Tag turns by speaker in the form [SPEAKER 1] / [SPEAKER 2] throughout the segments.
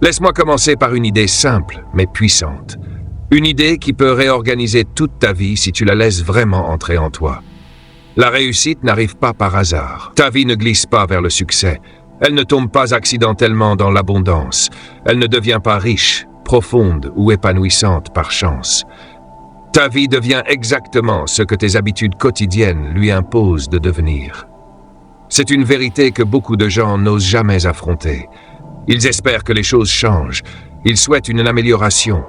[SPEAKER 1] Laisse-moi commencer par une idée simple, mais puissante. Une idée qui peut réorganiser toute ta vie si tu la laisses vraiment entrer en toi. La réussite n'arrive pas par hasard. Ta vie ne glisse pas vers le succès. Elle ne tombe pas accidentellement dans l'abondance. Elle ne devient pas riche, profonde ou épanouissante par chance. Ta vie devient exactement ce que tes habitudes quotidiennes lui imposent de devenir. C'est une vérité que beaucoup de gens n'osent jamais affronter. Ils espèrent que les choses changent. Ils souhaitent une amélioration.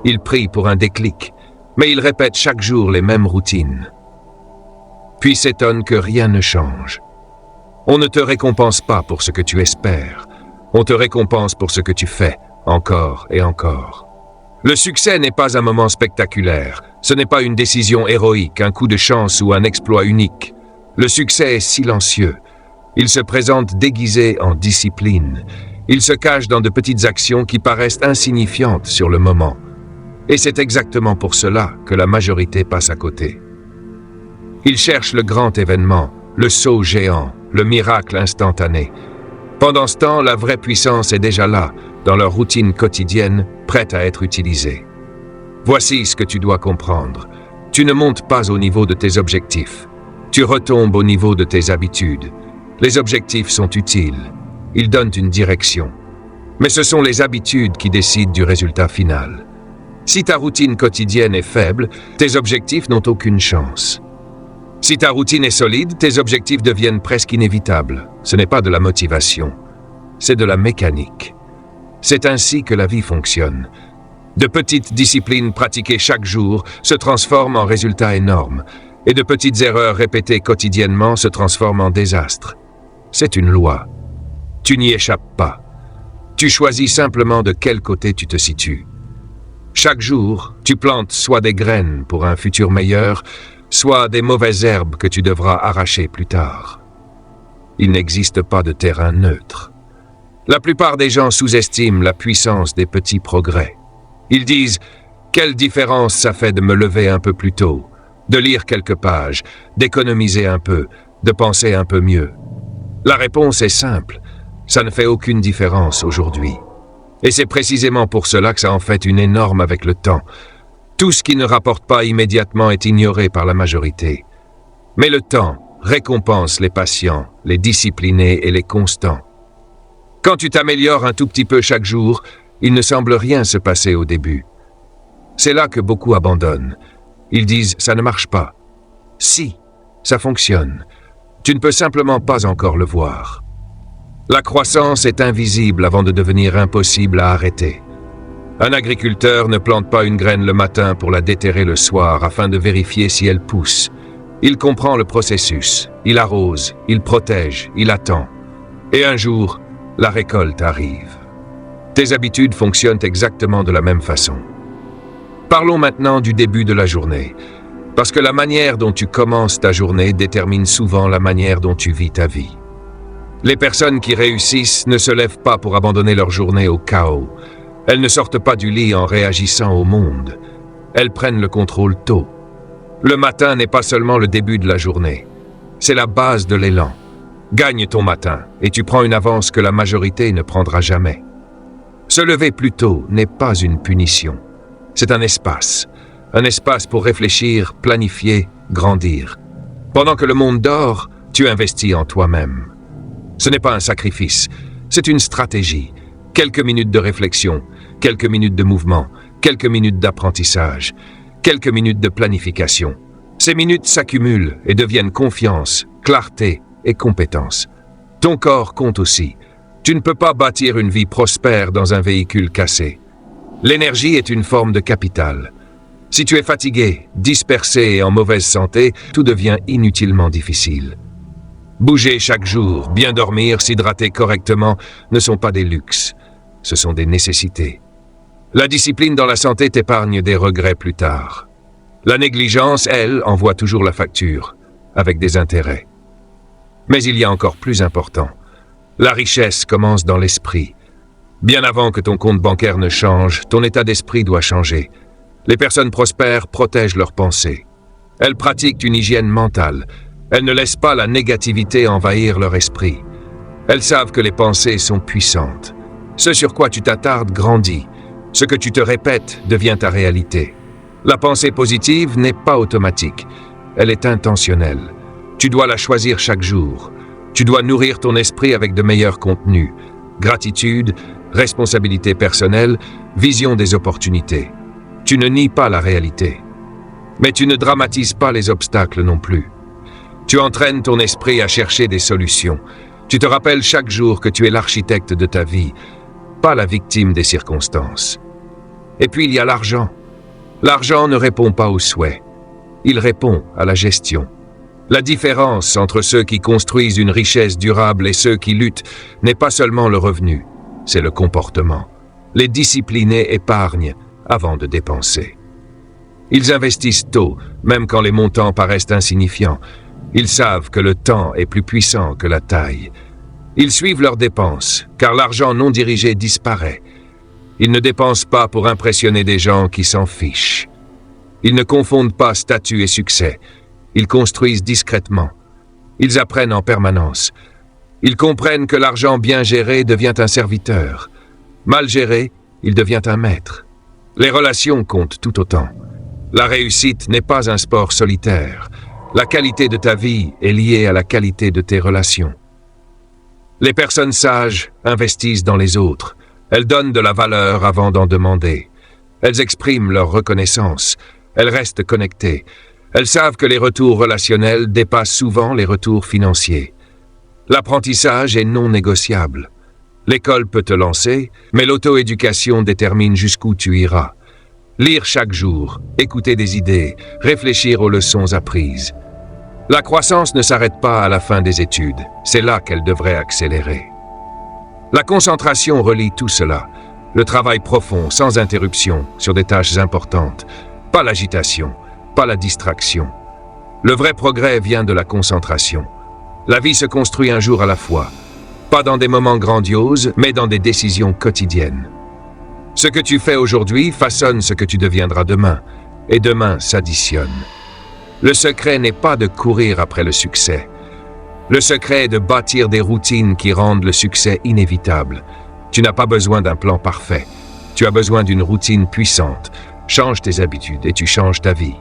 [SPEAKER 1] Ils prient pour un déclic. Mais ils répètent chaque jour les mêmes routines. Puis s'étonnent que rien ne change. On ne te récompense pas pour ce que tu espères. On te récompense pour ce que tu fais, encore et encore. Le succès n'est pas un moment spectaculaire. Ce n'est pas une décision héroïque, un coup de chance ou un exploit unique. Le succès est silencieux. Il se présente déguisé en discipline. Il se cache dans de petites actions qui paraissent insignifiantes sur le moment. Et c'est exactement pour cela que la majorité passe à côté. Ils cherchent le grand événement, le saut géant, le miracle instantané. Pendant ce temps, la vraie puissance est déjà là, dans leur routine quotidienne, prête à être utilisée. Voici ce que tu dois comprendre. Tu ne montes pas au niveau de tes objectifs. Tu retombes au niveau de tes habitudes. Les objectifs sont utiles. Ils donnent une direction. Mais ce sont les habitudes qui décident du résultat final. Si ta routine quotidienne est faible, tes objectifs n'ont aucune chance. Si ta routine est solide, tes objectifs deviennent presque inévitables. Ce n'est pas de la motivation, c'est de la mécanique. C'est ainsi que la vie fonctionne. De petites disciplines pratiquées chaque jour se transforment en résultats énormes, et de petites erreurs répétées quotidiennement se transforment en désastres. C'est une loi. Tu n'y échappes pas. Tu choisis simplement de quel côté tu te situes. Chaque jour, tu plantes soit des graines pour un futur meilleur, soit des mauvaises herbes que tu devras arracher plus tard. Il n'existe pas de terrain neutre. La plupart des gens sous-estiment la puissance des petits progrès. Ils disent « Quelle différence ça fait de me lever un peu plus tôt, de lire quelques pages, d'économiser un peu, de penser un peu mieux ?» La réponse est simple, ça ne fait aucune différence aujourd'hui. Et c'est précisément pour cela que ça en fait une énorme avec le temps. Tout ce qui ne rapporte pas immédiatement est ignoré par la majorité. Mais le temps récompense les patients, les disciplinés et les constants. Quand tu t'améliores un tout petit peu chaque jour, il ne semble rien se passer au début. C'est là que beaucoup abandonnent. Ils disent « ça ne marche pas ». Si, ça fonctionne. Tu ne peux simplement pas encore le voir. La croissance est invisible avant de devenir impossible à arrêter. Un agriculteur ne plante pas une graine le matin pour la déterrer le soir afin de vérifier si elle pousse. Il comprend le processus, il arrose, il protège, il attend. Et un jour, la récolte arrive. Tes habitudes fonctionnent exactement de la même façon. Parlons maintenant du début de la journée, parce que la manière dont tu commences ta journée détermine souvent la manière dont tu vis ta vie. Les personnes qui réussissent ne se lèvent pas pour abandonner leur journée au chaos. Elles ne sortent pas du lit en réagissant au monde. Elles prennent le contrôle tôt. Le matin n'est pas seulement le début de la journée. C'est la base de l'élan. Gagne ton matin et tu prends une avance que la majorité ne prendra jamais. Se lever plus tôt n'est pas une punition. C'est un espace pour réfléchir, planifier, grandir. Pendant que le monde dort, tu investis en toi-même. Ce n'est pas un sacrifice, c'est une stratégie. Quelques minutes de réflexion, quelques minutes de mouvement, quelques minutes d'apprentissage, quelques minutes de planification. Ces minutes s'accumulent et deviennent confiance, clarté et compétence. Ton corps compte aussi. Tu ne peux pas bâtir une vie prospère dans un véhicule cassé. L'énergie est une forme de capital. Si tu es fatigué, dispersé et en mauvaise santé, tout devient inutilement difficile. Bouger chaque jour, bien dormir, s'hydrater correctement ne sont pas des luxes, ce sont des nécessités. La discipline dans la santé t'épargne des regrets plus tard. La négligence, elle, envoie toujours la facture, avec des intérêts. Mais il y a encore plus important. La richesse commence dans l'esprit. Bien avant que ton compte bancaire ne change, ton état d'esprit doit changer. Les personnes prospères protègent leurs pensées. Elles pratiquent une hygiène mentale. Elles ne laissent pas la négativité envahir leur esprit. Elles savent que les pensées sont puissantes. Ce sur quoi tu t'attardes grandit. Ce que tu te répètes devient ta réalité. La pensée positive n'est pas automatique. Elle est intentionnelle. Tu dois la choisir chaque jour. Tu dois nourrir ton esprit avec de meilleurs contenus. Gratitude, responsabilité personnelle, vision des opportunités. Tu ne nies pas la réalité. Mais tu ne dramatises pas les obstacles non plus. Tu entraînes ton esprit à chercher des solutions. Tu te rappelles chaque jour que tu es l'architecte de ta vie, pas la victime des circonstances. Et puis il y a l'argent. L'argent ne répond pas aux souhaits. Il répond à la gestion. La différence entre ceux qui construisent une richesse durable et ceux qui luttent n'est pas seulement le revenu, c'est le comportement. Les disciplinés épargnent avant de dépenser. Ils investissent tôt, même quand les montants paraissent insignifiants. Ils savent que le temps est plus puissant que la taille. Ils suivent leurs dépenses, car l'argent non dirigé disparaît. Ils ne dépensent pas pour impressionner des gens qui s'en fichent. Ils ne confondent pas statut et succès. Ils construisent discrètement. Ils apprennent en permanence. Ils comprennent que l'argent bien géré devient un serviteur. Mal géré, il devient un maître. Les relations comptent tout autant. La réussite n'est pas un sport solitaire. La qualité de ta vie est liée à la qualité de tes relations. Les personnes sages investissent dans les autres. Elles donnent de la valeur avant d'en demander. Elles expriment leur reconnaissance. Elles restent connectées. Elles savent que les retours relationnels dépassent souvent les retours financiers. L'apprentissage est non négociable. L'école peut te lancer, mais l'auto-éducation détermine jusqu'où tu iras. Lire chaque jour, écouter des idées, réfléchir aux leçons apprises. La croissance ne s'arrête pas à la fin des études, c'est là qu'elle devrait accélérer. La concentration relie tout cela, le travail profond, sans interruption, sur des tâches importantes, pas l'agitation, pas la distraction. Le vrai progrès vient de la concentration. La vie se construit un jour à la fois, pas dans des moments grandioses, mais dans des décisions quotidiennes. Ce que tu fais aujourd'hui façonne ce que tu deviendras demain, et demain s'additionne. Le secret n'est pas de courir après le succès. Le secret est de bâtir des routines qui rendent le succès inévitable. Tu n'as pas besoin d'un plan parfait. Tu as besoin d'une routine puissante. Change tes habitudes et tu changes ta vie.